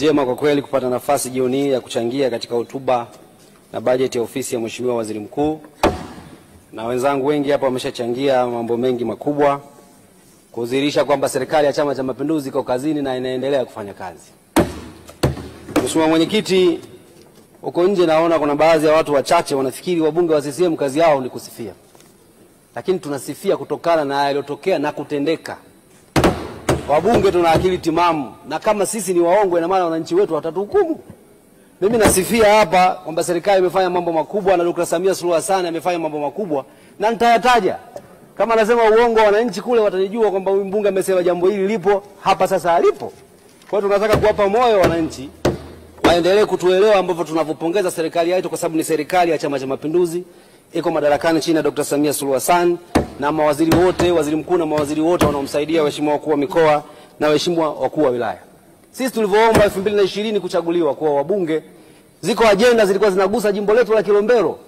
Jema kwa kweli kupata nafasi jioni hii ya kuchangia katika hotuba na bajeti ya ofisi ya Mheshimiwa Waziri Mkuu. Na wenzangu wengi hapa wameshachangia mambo mengi makubwa kudhihirisha kwamba serikali ya Chama cha Mapinduzi iko kazini na inaendelea kufanya kazi. Mheshimiwa Mwenyekiti, huko nje naona kuna baadhi ya watu wachache wanafikiri wabunge wa CCM kazi yao ni kusifia. Lakini tunasifia kutokana na yaliyotokea na kutendeka. Wabunge tuna akili timamu, na kama sisi ni waongo ina maana wananchi wetu watatuhukumu. Mimi nasifia hapa kwamba serikali imefanya mambo makubwa na Dr. Samia Suluhu Hassan amefanya mambo makubwa na nitayataja. Kama nasema uongo wananchi kule watajua kwamba huyu mbunge amesema jambo hili lipo hapa sasa alipo. Kwa hiyo tunataka kuwapa moyo wananchi waendelee kutuelewa ambavyo tunavopongeza serikali yetu kwa sababu ni serikali ya Chama cha Mapinduzi iko madarakani chini ya Dr. Samia Suluhu Hassan na mawaziri wote, waziri mkuu na mawaziri wote wanaomsaidia, waheshimiwa wakuu wa mikoa na waheshimiwa wakuu wa wilaya. Sisi tulivyoomba 2020 kuchaguliwa kwa wabunge, ziko ajenda zilikuwa zinagusa jimbo letu la Kilombero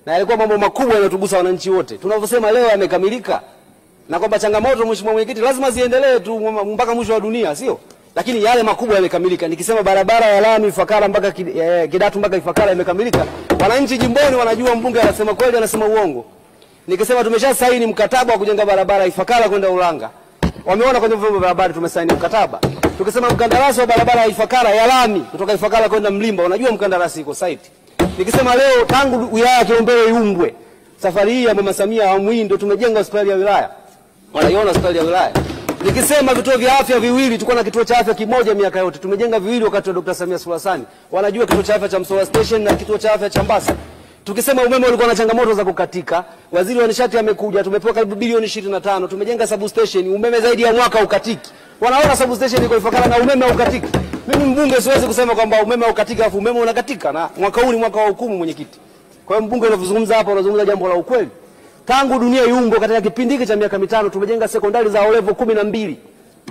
na yalikuwa mambo makubwa yanayotugusa wananchi wote. Tunavyosema leo yamekamilika na kwamba changamoto Mheshimiwa Mwenyekiti lazima ziendelee tu mpaka mwisho wa dunia, sio? Lakini yale makubwa yamekamilika. Nikisema barabara ya lami Ifakara mpaka Kidatu mpaka Ifakara imekamilika, wananchi jimboni wanajua mbunge anasema kweli anasema uongo. Nikisema tumesha saini mkataba wa kujenga barabara Ifakara kwenda Ulanga, wameona kwenye vyombo vya habari tumesaini mkataba. Tukisema mkandarasi wa barabara ya Ifakara ya lami kutoka Ifakara kwenda Mlimba, wanajua mkandarasi iko site. Nikisema leo tangu wilaya ya Kilombero iumbwe, safari hii ya Mama Samia awamu hii ndio tumejenga hospitali ya wilaya. Wanaiona hospitali ya wilaya. Nikisema vituo vya afya viwili, tulikuwa na kituo cha afya kimoja miaka yote, tumejenga viwili wakati wa Dr. Samia Suluhu Hassan. Wanajua kituo cha afya cha Msola Station na kituo cha afya cha Mbasa. Tukisema umeme ulikuwa na changamoto za kukatika, waziri wa nishati amekuja, tumepewa karibu bilioni 25, tumejenga substation, umeme zaidi ya mwaka ukatiki. Wanaona substation iko Ifakara na umeme ukatiki. Mimi mbunge siwezi kusema kwamba umeme ukatika afu umeme unakatika, na mwaka huu ni mwaka wa hukumu Mwenyekiti. Kwa hiyo mbunge unazungumza hapa unazungumza jambo la ukweli. Tangu dunia iumbwe katika kipindi hiki cha miaka 5 tumejenga sekondari za level 12.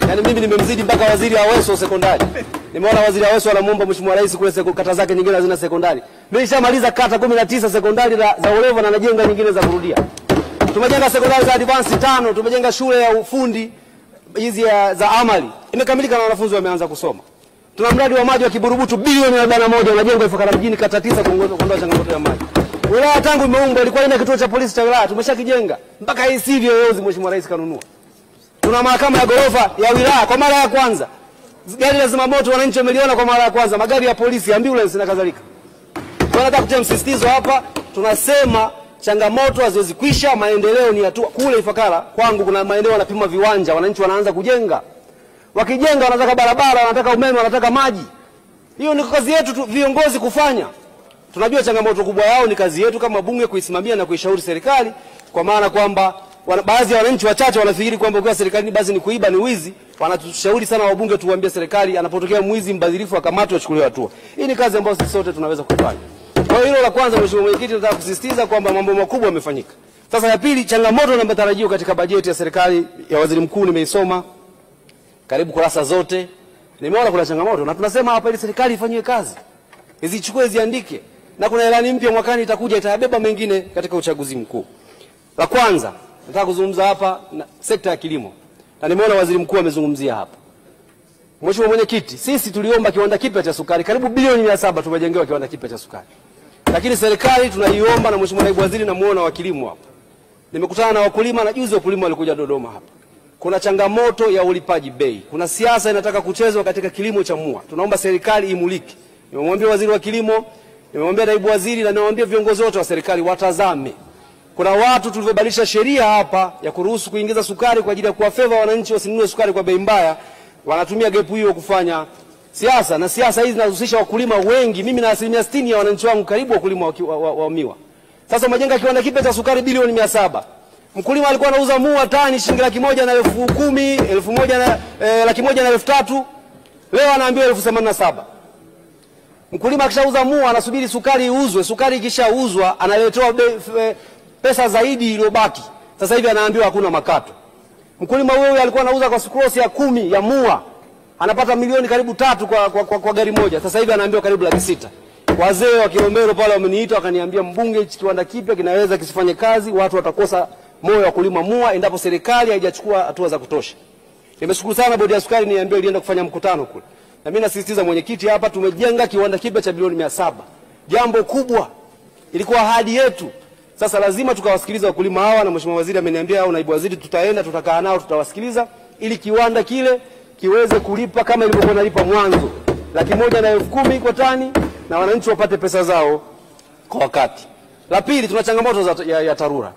Yaani mimi nimemzidi mpaka waziri Aweso sekondari. Nimeona waziri Aweso anamuomba Mheshimiwa Rais kule kata zake nyingine hazina sekondari. Mimi nishamaliza kata 19 sekondari za level na najenga nyingine za kurudia. Tumejenga sekondari za advance 5, tumejenga shule ya ufundi hizi za amali. Imekamilika na wanafunzi wameanza kusoma. Tuna mradi wa maji wa Kiburubutu bilioni 41 unajengwa Ifakara mjini kata 9 kuondoa changamoto ya maji. Wilaya tangu imeumbwa ilikuwa ina kituo cha polisi cha wilaya, tumeshakijenga. Mpaka hii sivyo yozi Mheshimiwa Rais kanunua. Tuna mahakama ya gorofa ya wilaya kwa mara ya kwanza. Gari la zimamoto wananchi wameliona kwa mara ya kwanza, magari ya polisi, ambulance na kadhalika. Tunataka kutia msisitizo hapa, tunasema changamoto haziwezi kwisha, maendeleo ni hatua. Kule Ifakara kwangu kuna maeneo wanapima viwanja, wananchi wanaanza kujenga. Wakijenga wanataka barabara, wanataka umeme, wanataka maji. Hiyo ni kazi yetu viongozi kufanya. Tunajua changamoto kubwa yao, ni kazi yetu kama bunge kuisimamia na kuishauri serikali, kwa maana kwamba baadhi ya wananchi wachache wanafikiri kwamba kwa serikali basi ni kuiba, ni wizi. Wanatushauri sana wabunge tuwaambie serikali anapotokea mwizi mbadhirifu akamatwe achukuliwe hatua. Hii ni kazi ambayo sisi sote tunaweza kufanya. Kwa hiyo hilo la kwanza Mheshimiwa Mwenyekiti, nataka kusisitiza kwamba mambo makubwa yamefanyika. Sasa ya pili, changamoto na matarajio katika bajeti ya serikali ya Waziri Mkuu nimeisoma karibu kurasa zote. Nimeona kuna changamoto na tunasema hapa ili serikali ifanywe kazi. Izichukue ziandike. Na kuna ilani mpya mwakani itakuja itabeba mengine katika uchaguzi mkuu. La kwanza nataka kuzungumza hapa na sekta ya kilimo. Na nimeona Waziri Mkuu amezungumzia hapa. Mheshimiwa Mwenyekiti, sisi tuliomba kiwanda kipya cha sukari karibu bilioni 700 tumejengewa kiwanda kipya cha sukari. Lakini serikali tunaiomba na Mheshimiwa Naibu Waziri na muona wa kilimo hapa. Nimekutana na wakulima na juzi wakulima walikuja Dodoma hapa. Kuna changamoto ya ulipaji bei. Kuna siasa inataka kuchezwa katika kilimo cha mua. Tunaomba serikali imuliki. Nimemwambia Waziri wa Kilimo, nimemwambia Naibu Waziri na nimemwambia viongozi wote wa serikali watazame. Kuna watu tulivyobadilisha sheria hapa ya kuruhusu kuingiza sukari kwa ajili ya kuwafeva wananchi wasinunue sukari kwa bei mbaya, wanatumia gap hiyo kufanya siasa, na siasa hizi zinahusisha wakulima wengi. Mimi na 60% ya wananchi wangu karibu wakulima wa miwa. Sasa majenga kiwanda kipya cha sukari bilioni 700. Mkulima alikuwa anauza mua tani shilingi 110,000, 1,100,300. Leo anaambiwa 87,000. Mkulima akishauza mua anasubiri sukari iuzwe, sukari ikishauzwa analetewa pesa zaidi iliyobaki. Sasa hivi anaambiwa hakuna makato. Mkulima huyo alikuwa anauza kwa cross ya 10 ya mua, anapata milioni karibu 3 kwa gari moja. Sasa hivi anaambiwa karibu 600,000. Wazee wa Kilombero pale wameniita wakaniambia mbunge, hichi kiwanda kipya kinaweza kisifanye kazi, watu watakosa moyo wa kulima mua endapo serikali haijachukua hatua za kutosha. Nimeshukuru sana bodi ya sukari, niambia ilienda kufanya mkutano kule. Na mimi nasisitiza mwenyekiti, hapa tumejenga kiwanda kipya cha bilioni 700. Jambo kubwa. Ilikuwa ahadi yetu. Sasa lazima tukawasikiliza wakulima hawa, na mheshimiwa waziri ameniambia au naibu waziri tutaenda tutakaa nao tutawasikiliza ili kiwanda kile kiweze kulipa kama ilivyokuwa inalipa mwanzo. 110,000 kwa tani na wananchi wapate pesa zao kwa wakati. La pili, tuna changamoto ya TARURA.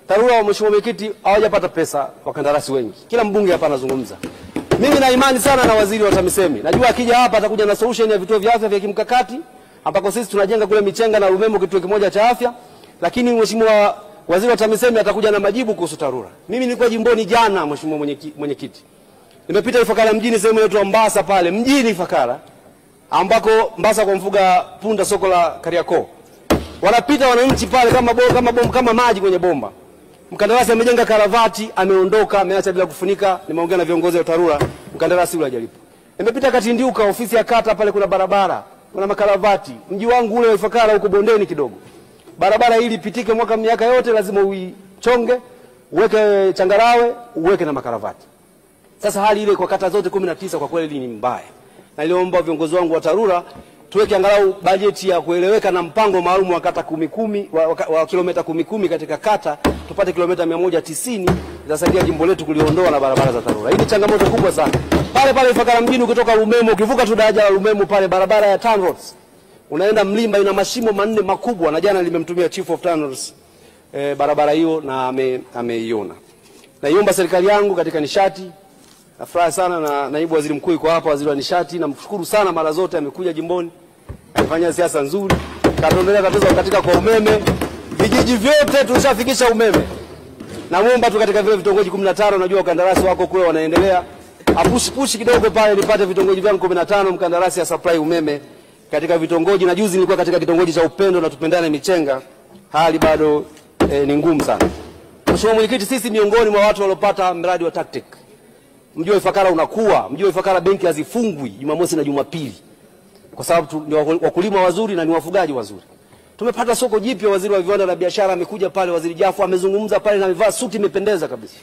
TARURA, mheshimiwa mwenyekiti, hawajapata pesa wakandarasi wengi. Kila mbunge hapa anazungumza. Mimi na imani sana na waziri wa TAMISEMI. Najua akija hapa atakuja na solution ya vituo vya afya vya kimkakati ambako sisi tunajenga kule Michenga na Lumemo kituo kimoja cha afya, lakini mheshimiwa waziri wa TAMISEMI atakuja na majibu kuhusu TARURA. Mimi nilikuwa jimboni jana, mheshimiwa mwenyekiti. Nimepita Ifakara mjini, sehemu yetu Mbasa pale mjini Ifakara, ambako Mbasa kwa mfuga punda, soko la Kariakoo. Wanapita wananchi pale kama maji kwenye bomba. Mkandarasi amejenga karavati, ameondoka, ameacha bila kufunika. Nimeongea na viongozi wa TARURA, mkandarasi yule hajalipa. Nimepita Katindiuka, ofisi ya kata pale, kuna barabara, kuna makaravati. Mji wangu ule wa Ifakara huko bondeni kidogo. Barabara hili pitike miaka yote lazima uichonge, uweke changarawe, uweke na makaravati. Sasa hali ile kwa kata zote 19 kwa kweli ni mbaya. Na niliomba viongozi wangu wa TARURA tuweke angalau bajeti ya kueleweka na mpango maalum wa kata 10 wa kilomita 10 katika kata, tupate kilomita 190 zitasaidia jimbo letu kuliondoa na barabara za TARURA. Hii ni changamoto kubwa sana. Pale Ifakara mjini, ukitoka Lumemo, ukivuka tu daraja la Lumemo pale, barabara ya TANROADS unaenda Mlimba, ina mashimo 4 makubwa, na jana nimemtumia Chief of TANROADS barabara hiyo na ameiona. Naiomba serikali yangu katika nishati. Nafurahi sana na naibu waziri mkuu yuko hapa, waziri wa nishati, namshukuru sana, mara zote amekuja jimboni, amefanya siasa nzuri, katuondolea tatizo katika kwa umeme. Vijiji vyote tulishafikisha umeme. Naomba tu katika vile vitongoji 15, najua wakandarasi wako kule wanaendelea, apushi kidogo pale nipate vitongoji vyangu 15 mkandarasi ya supply umeme katika vitongoji. Na juzi nilikuwa katika kitongoji cha Upendo na Tupendane Michenga, hali bado ni ngumu sana. Mheshimiwa mwenyekiti, sisi miongoni mwa watu waliopata mradi wa TACTIC. Mji wa Ifakara unakuwa, mji wa Ifakara benki hazifungwi Jumamosi na Jumapili, kwa sababu ni wakulima wazuri na ni wafugaji wazuri. Tumepata soko jipya, waziri wa viwanda na biashara amekuja pale, waziri Jafu amezungumza pale na amevaa suti imependeza kabisa.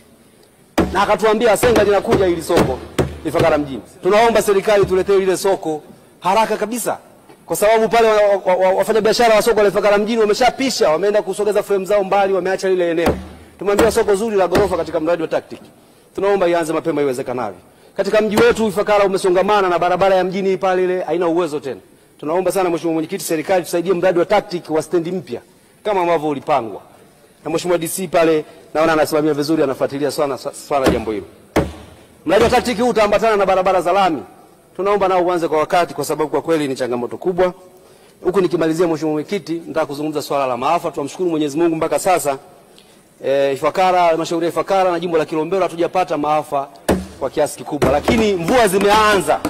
Na akatuambia Senga linakuja ili soko Ifakara mjini. Tunaomba serikali tuletee ile soko haraka kabisa, kwa sababu pale wafanya biashara wa soko la Ifakara mjini wameshapisha, wameenda kusogeza frame zao mbali, wameacha lile eneo. Tumwambia soko zuri la gorofa katika mradi wa TACTIC. Tunaomba ianze mapema iwezekanavyo. Katika mji wetu Ifakara umesongamana na barabara ya mjini pale ile haina uwezo tena. Tunaomba sana mheshimiwa mwenyekiti, serikali tusaidie mradi wa TACTIC wa stendi mpya kama ambavyo ulipangwa. Na mheshimiwa DC pale naona anasimamia vizuri, anafuatilia sana jambo hilo. Mradi wa TACTIC huu utaambatana na barabara za lami. Tunaomba nao uanze kwa wakati, kwa sababu kwa kweli ni changamoto kubwa. Huku nikimalizia mheshimiwa mwenyekiti, nataka kuzungumza swala la maafa. Tunamshukuru Mwenyezi Mungu mpaka sasa Ifakara, halmashauri ya Ifakara na jimbo la Kilombero hatujapata maafa kwa kiasi kikubwa, lakini mvua zimeanza.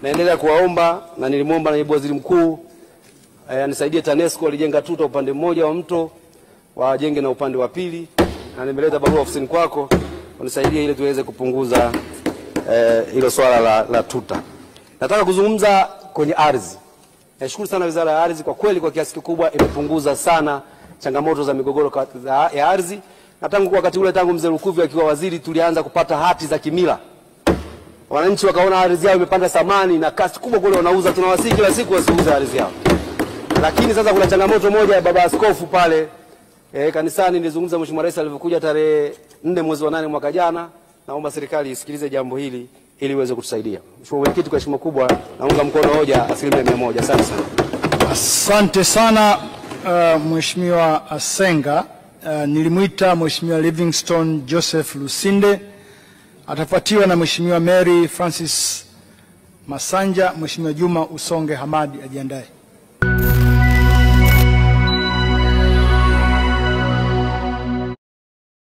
Naendelea kuwaomba, na nilimwomba naibu waziri mkuu anisaidie TANESCO, alijenga tuta upande mmoja wa mto, wajenge na upande wa pili, na nimeleta barua ofisini kwako unisaidie ili tuweze kupunguza hilo swala la tuta. Nataka kuzungumza kwenye ardhi. Nashukuru sana Wizara ya Ardhi, kwa kweli kwa kiasi kikubwa imepunguza sana changamoto za migogoro ya ardhi. Na tangu wakati ule, tangu mzee Lukuvi akiwa waziri, tulianza kupata hati za kimila. Wananchi wakaona ardhi yao imepanda thamani na kasi kubwa kule wanauza, tunawasihi kila siku wasiuze ardhi yao. Lakini sasa kuna changamoto moja ya baba askofu pale kanisani. Nilizungumza mheshimiwa rais alivyokuja tarehe 4 mwezi wa 8 mwaka jana. Naomba serikali isikilize jambo hili ili iweze kutusaidia. Mheshimiwa mwenyekiti, kwa heshima kubwa naunga mkono hoja 100%. Asante sana. Asante sana Mheshimiwa Senga. Nilimuita Mheshimiwa Livingstone Joseph Lusinde, atafuatiwa na Mheshimiwa Mary Francis Masanja. Mheshimiwa Juma Usonge Hamadi ajiandae.